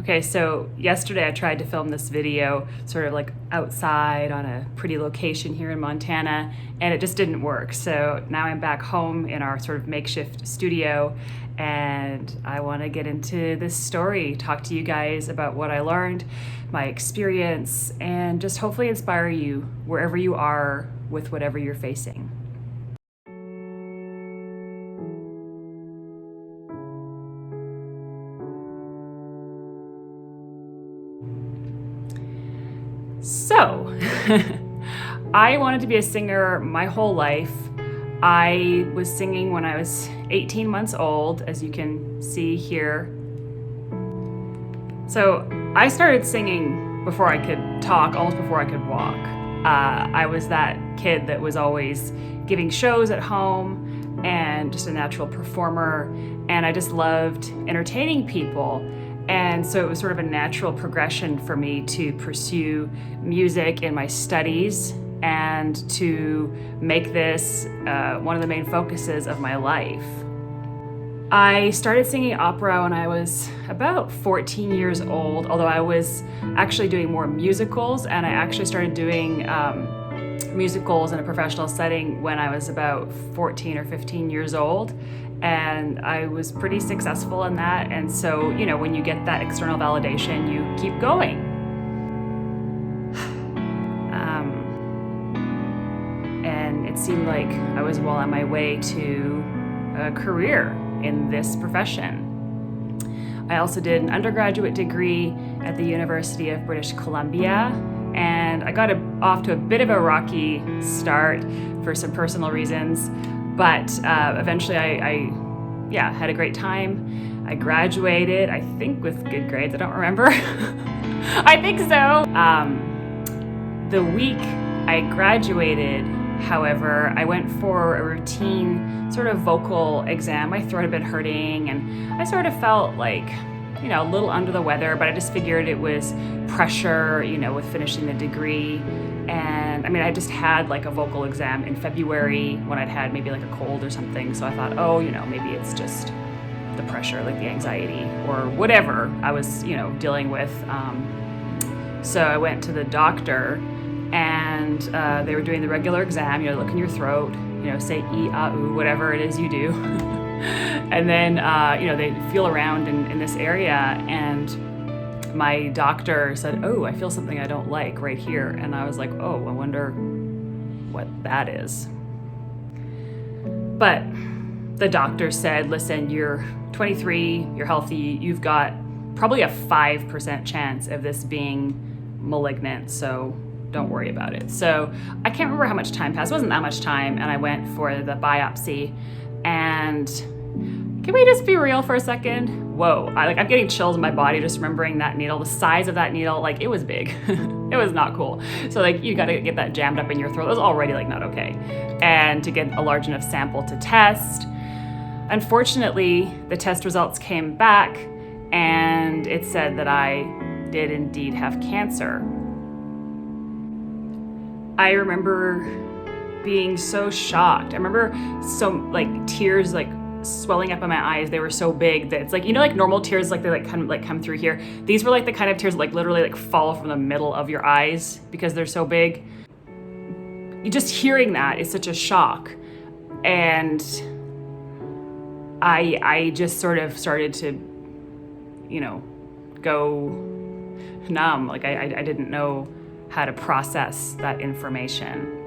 Okay, so yesterday I tried to film this video sort of like outside on a pretty location here in Montana, and it just didn't work. So now I'm back home in our sort of makeshift studio, and I want to get into this story, talk to you guys about what I learned, my experience, and just hopefully inspire you wherever you are with whatever you're facing. So, I wanted to be a singer my whole life. I was singing when I was 18 months old, as you can see here. So, I started singing before I could talk, almost before I could walk. I was that kid that was always giving shows at home and just a natural performer, and I just loved entertaining people. And so it was sort of a natural progression for me to pursue music in my studies and to make this one of the main focuses of my life. I started singing opera when I was about 14 years old, although I was actually doing more musicals, and I actually started doing musicals in a professional setting when I was about 14 or 15 years old. And I was pretty successful in that. And so, you know, when you get that external validation, you keep going. And it seemed like I was well on my way to a career in this profession. I also did an undergraduate degree at the University of British Columbia, and I got off to a bit of a rocky start for some personal reasons. But eventually I had a great time. I graduated, I think with good grades, I don't remember. I think so. The week I graduated, however, I went for a routine sort of vocal exam. My throat had been hurting, and I sort of felt like, you know, a little under the weather, but I just figured it was pressure, you know, with finishing the degree. And I mean, I just had like a vocal exam in February when I'd had maybe like a cold or something. So I thought, oh, you know, maybe it's just the pressure, like the anxiety or whatever I was, you know, dealing with. So I went to the doctor, and they were doing the regular exam, you know, look in your throat, you know, say ee, ah, ooh, whatever it is you do. And then, you know, they feel around in this area, and my doctor said, oh, I feel something I don't like right here. And I was like, oh, I wonder what that is. But the doctor said, listen, you're 23, you're healthy, you've got probably a 5% chance of this being malignant, so don't worry about it. So I can't remember how much time passed. It wasn't that much time, and I went for the biopsy. And can we just be real for a second? Whoa, I'm getting chills in my body just remembering that needle, the size of that needle, like it was big. It was not cool. So like you gotta get that jammed up in your throat. It was already like not okay. And to get a large enough sample to test. Unfortunately, the test results came back, and it said that I did indeed have cancer. I remember being so shocked. I remember like tears like swelling up in my eyes. They were so big that it's like, you know, like normal tears, like they like kind of like come through here. These were like the kind of tears that like literally like fall from the middle of your eyes because they're so big. You just hearing that is such a shock. And I just sort of started to, you know, go numb. Like I didn't know how to process that information.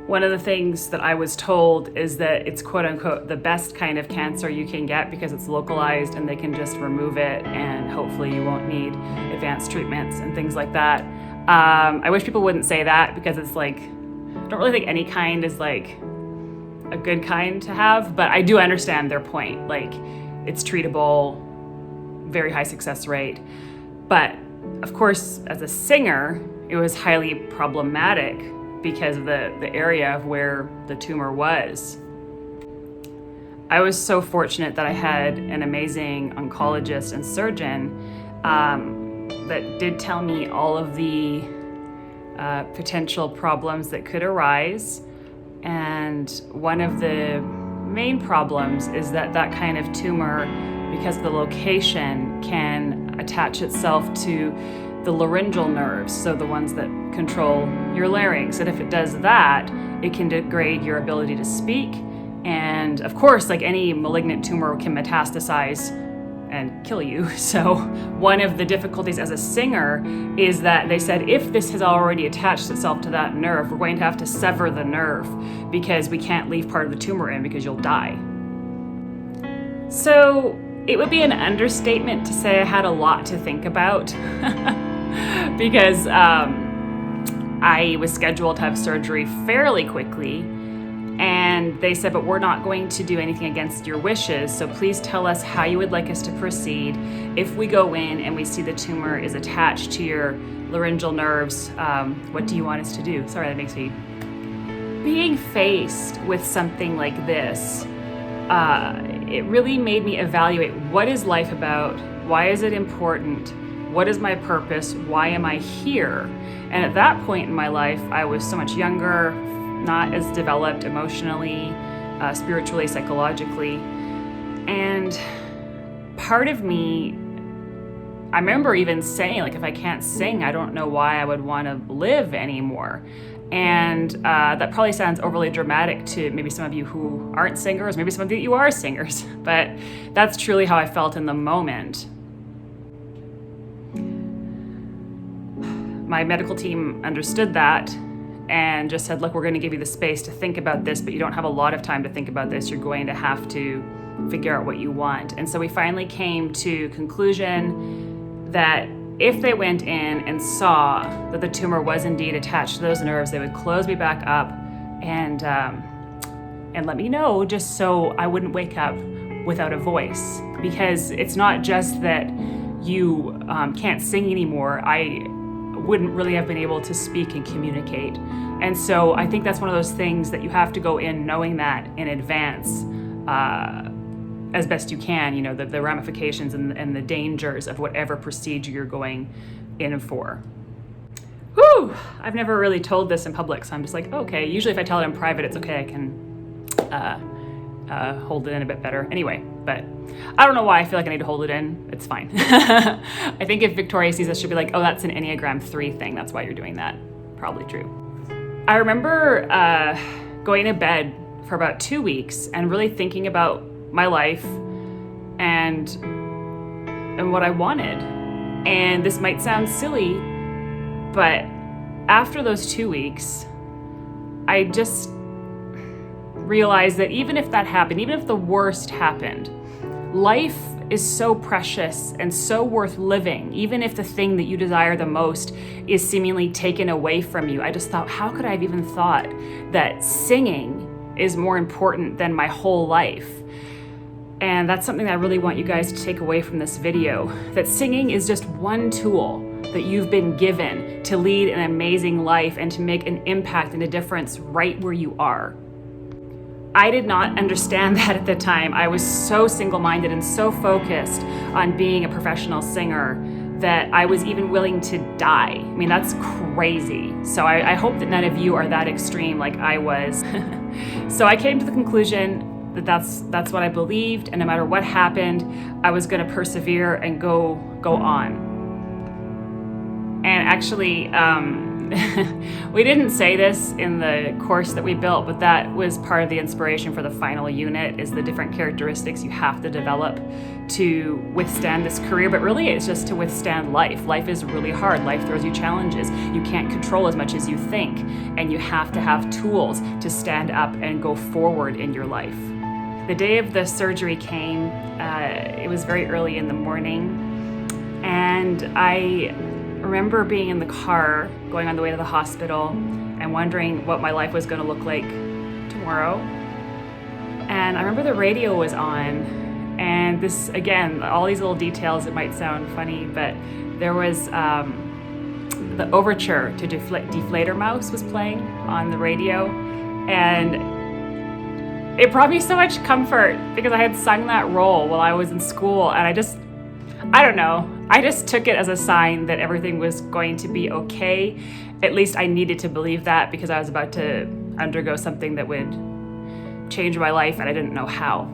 One of the things that I was told is that it's quote unquote the best kind of cancer you can get because it's localized and they can just remove it, and hopefully you won't need advanced treatments and things like that. I wish people wouldn't say that, because it's like, I don't really think any kind is like a good kind to have, but I do understand their point. Like, it's treatable, very high success rate. But of course, as a singer, it was highly problematic because of the area of where the tumor was. I was so fortunate that I had an amazing oncologist and surgeon that did tell me all of the potential problems that could arise. And one of the main problems is that kind of tumor, because of the location, can attach itself to the laryngeal nerves, so the ones that control your larynx. And if it does that, it can degrade your ability to speak. And of course, like any malignant tumor, can metastasize and kill you. So one of the difficulties as a singer is that they said if this has already attached itself to that nerve, we're going to have to sever the nerve because we can't leave part of the tumor in because you'll die. So it would be an understatement to say I had a lot to think about because I was scheduled to have surgery fairly quickly. And they said, but we're not going to do anything against your wishes, so please tell us how you would like us to proceed. If we go in and we see the tumor is attached to your laryngeal nerves, what do you want us to do? Sorry, that makes me... Being faced with something like this, it really made me evaluate, what is life about? Why is it important? What is my purpose? Why am I here? And at that point in my life, I was so much younger, not as developed emotionally, spiritually, psychologically. And part of me, I remember even saying, like, if I can't sing, I don't know why I would want to live anymore. And that probably sounds overly dramatic to maybe some of you who aren't singers, maybe some of you are singers, but that's truly how I felt in the moment. My medical team understood that and just said, look, we're going to give you the space to think about this, but you don't have a lot of time to think about this. You're going to have to figure out what you want. And so we finally came to conclusion that if they went in and saw that the tumor was indeed attached to those nerves, they would close me back up and let me know, just so I wouldn't wake up without a voice. Because it's not just that you can't sing anymore. I wouldn't really have been able to speak and communicate. And so I think that's one of those things that you have to go in knowing that in advance as best you can, you know, the ramifications and the dangers of whatever procedure you're going in for. Whew! I've never really told this in public, so I'm just like, okay. Usually if I tell it in private, it's okay. I can hold it in a bit better. Anyway, but I don't know why I feel like I need to hold it in. It's fine. I think if Victoria sees this, she'll be like, oh, that's an Enneagram 3 thing. That's why you're doing that. Probably true. I remember going to bed for about 2 weeks and really thinking about my life and what I wanted. And this might sound silly, but after those 2 weeks, I just realized that even if that happened, even if the worst happened, life is so precious and so worth living, even if the thing that you desire the most is seemingly taken away from you. I just thought, how could I have even thought that singing is more important than my whole life? And that's something that I really want you guys to take away from this video, that singing is just one tool that you've been given to lead an amazing life and to make an impact and a difference right where you are. I did not understand that at the time. I was so single-minded and so focused on being a professional singer that I was even willing to die. I mean, that's crazy. So I hope that none of you are that extreme like I was. So I came to the conclusion that that's what I believed, and no matter what happened, I was going to persevere and go on. And actually, we didn't say this in the course that we built, but that was part of the inspiration for the final unit, is the different characteristics you have to develop to withstand this career. But really, it's just to withstand life. Life is really hard. Life throws you challenges. You can't control as much as you think, and you have to have tools to stand up and go forward in your life. The day of the surgery came. It was very early in the morning, and I remember being in the car going on the way to the hospital and wondering what my life was going to look like tomorrow. And I remember the radio was on, and this, again, all these little details, it might sound funny, but there was the overture to Deflator Mouse was playing on the radio, and it brought me so much comfort because I had sung that role while I was in school, and I don't know, I just took it as a sign that everything was going to be okay. At least I needed to believe that because I was about to undergo something that would change my life and I didn't know how.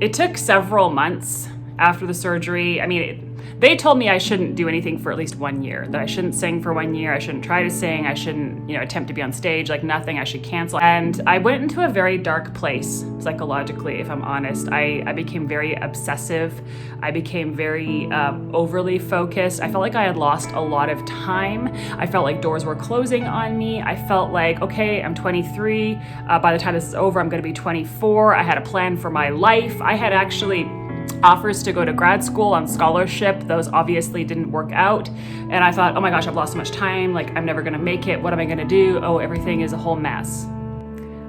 It took several months after the surgery. I mean, they told me I shouldn't do anything for at least 1 year, that I shouldn't sing for 1 year, I shouldn't try to sing, I shouldn't, attempt to be on stage, like nothing, I should cancel. And I went into a very dark place psychologically, if I'm honest. I became very obsessive. I became very overly focused. I felt like I had lost a lot of time. I felt like doors were closing on me. I felt like, okay, I'm 23. By the time this is over, I'm going to be 24. I had a plan for my life. I had actually offers to go to grad school on scholarship. Those obviously didn't work out. And I thought, oh my gosh, I've lost so much time. Like, I'm never going to make it. What am I going to do? Oh, everything is a whole mess.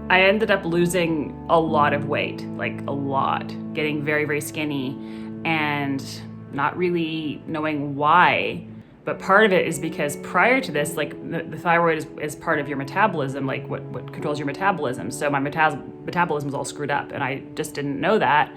I ended up losing a lot of weight, like a lot, getting very, very skinny and not really knowing why. But part of it is because prior to this, like the thyroid is part of your metabolism, like what controls your metabolism. So my metabolism was all screwed up and I just didn't know that.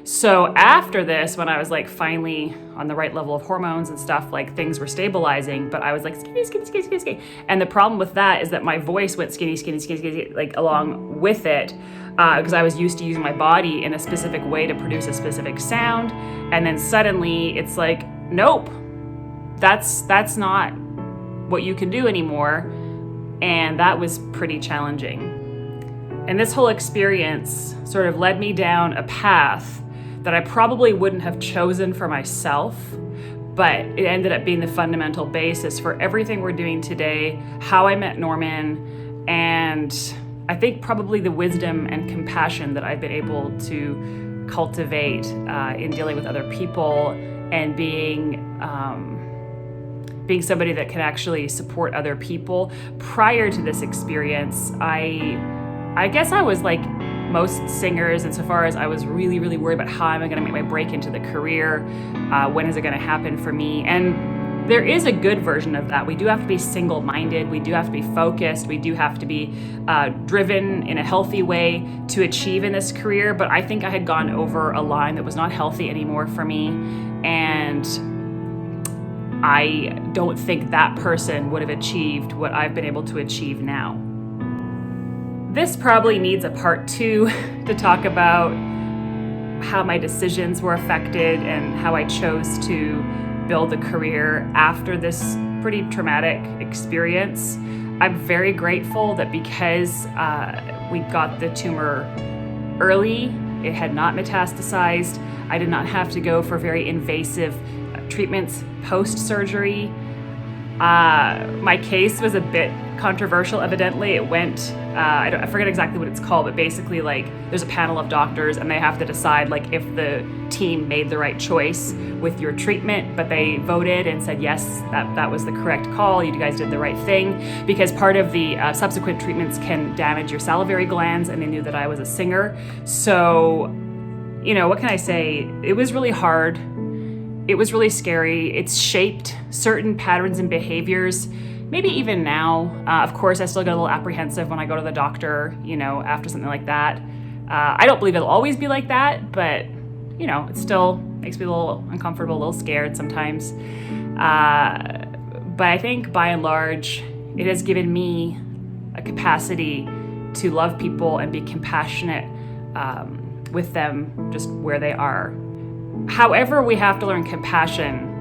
So after this, when I was like finally on the right level of hormones and stuff, like things were stabilizing, but I was like skinny. And the problem with that is that my voice went skinny, like along with it, because I was used to using my body in a specific way to produce a specific sound. And then suddenly it's like, nope, that's not what you can do anymore. And that was pretty challenging. And this whole experience sort of led me down a path that I probably wouldn't have chosen for myself, but it ended up being the fundamental basis for everything we're doing today, how I met Norman, and I think probably the wisdom and compassion that I've been able to cultivate in dealing with other people and being somebody that can actually support other people. Prior to this experience, I guess I was like most singers insofar as I was really, really worried about how am I going to make my break into the career? When is it going to happen for me? And there is a good version of that. We do have to be single-minded. We do have to be focused. We do have to be driven in a healthy way to achieve in this career. But I think I had gone over a line that was not healthy anymore for me. And I don't think that person would have achieved what I've been able to achieve now. This probably needs a part 2 to talk about how my decisions were affected and how I chose to build a career after this pretty traumatic experience. I'm very grateful that because we got the tumor early, it had not metastasized. I did not have to go for very invasive treatments post-surgery. My case was a bit controversial, evidently. It went, I forget exactly what it's called, but basically like there's a panel of doctors and they have to decide like if the team made the right choice with your treatment, but they voted and said, yes, that was the correct call. You guys did the right thing, because part of the subsequent treatments can damage your salivary glands, and they knew that I was a singer. So, what can I say? It was really hard. It was really scary. It's shaped certain patterns and behaviors, maybe even now. Of course, I still get a little apprehensive when I go to the doctor, after something like that. I don't believe it'll always be like that, but, it still makes me a little uncomfortable, a little scared sometimes. But I think by and large, it has given me a capacity to love people and be compassionate with them just where they are. However, we have to learn compassion.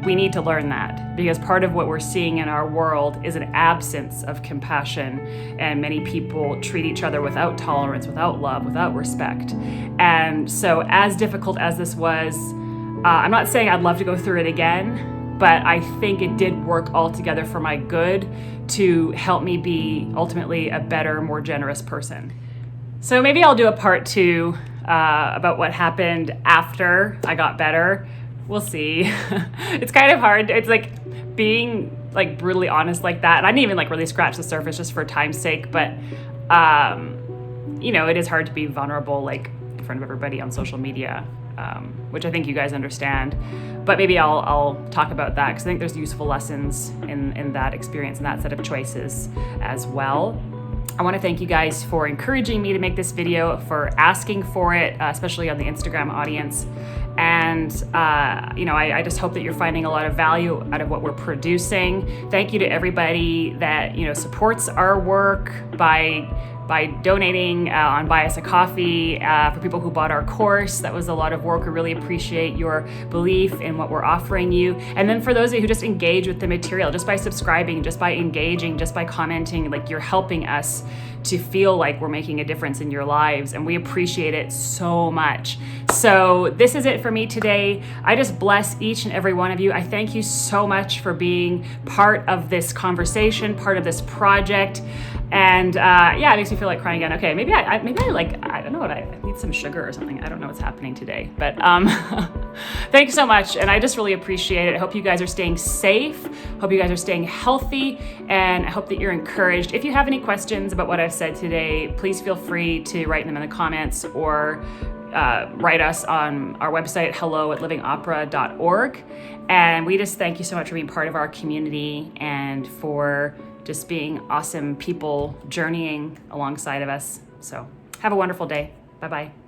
We need to learn that, because part of what we're seeing in our world is an absence of compassion, and many people treat each other without tolerance, without love, without respect. And so as difficult as this was, I'm not saying I'd love to go through it again, but I think it did work altogether for my good to help me be ultimately a better, more generous person. So maybe I'll do a part 2 about what happened after I got better. We'll see. It's kind of hard. It's like being like brutally honest like that. And I didn't even like really scratch the surface just for time's sake, but it is hard to be vulnerable like in front of everybody on social media, which I think you guys understand. But maybe I'll talk about that, because I think there's useful lessons in that experience and that set of choices as well. I want to thank you guys for encouraging me to make this video, for asking for it, especially on the Instagram audience. And, I just hope that you're finding a lot of value out of what we're producing. Thank you to everybody that, supports our work by donating on Buy Us a Coffee. For people who bought our course, that was a lot of work. We really appreciate your belief in what we're offering you. And then for those of you who just engage with the material, just by subscribing, just by engaging, just by commenting, like, you're helping us to feel like we're making a difference in your lives, and we appreciate it so much. So this is it for me today. I just bless each and every one of you. I thank you so much for being part of this conversation, part of this project. And it makes me feel like crying again. Okay, maybe I don't know what I need some sugar or something. I don't know what's happening today, but thanks so much. And I just really appreciate it. I hope you guys are staying safe. Hope you guys are staying healthy, and I hope that you're encouraged. If you have any questions about what I've said today, please feel free to write them in the comments or write us on our website, hello@livingopera.org. And we just thank you so much for being part of our community and for just being awesome people journeying alongside of us. So have a wonderful day. Bye-bye.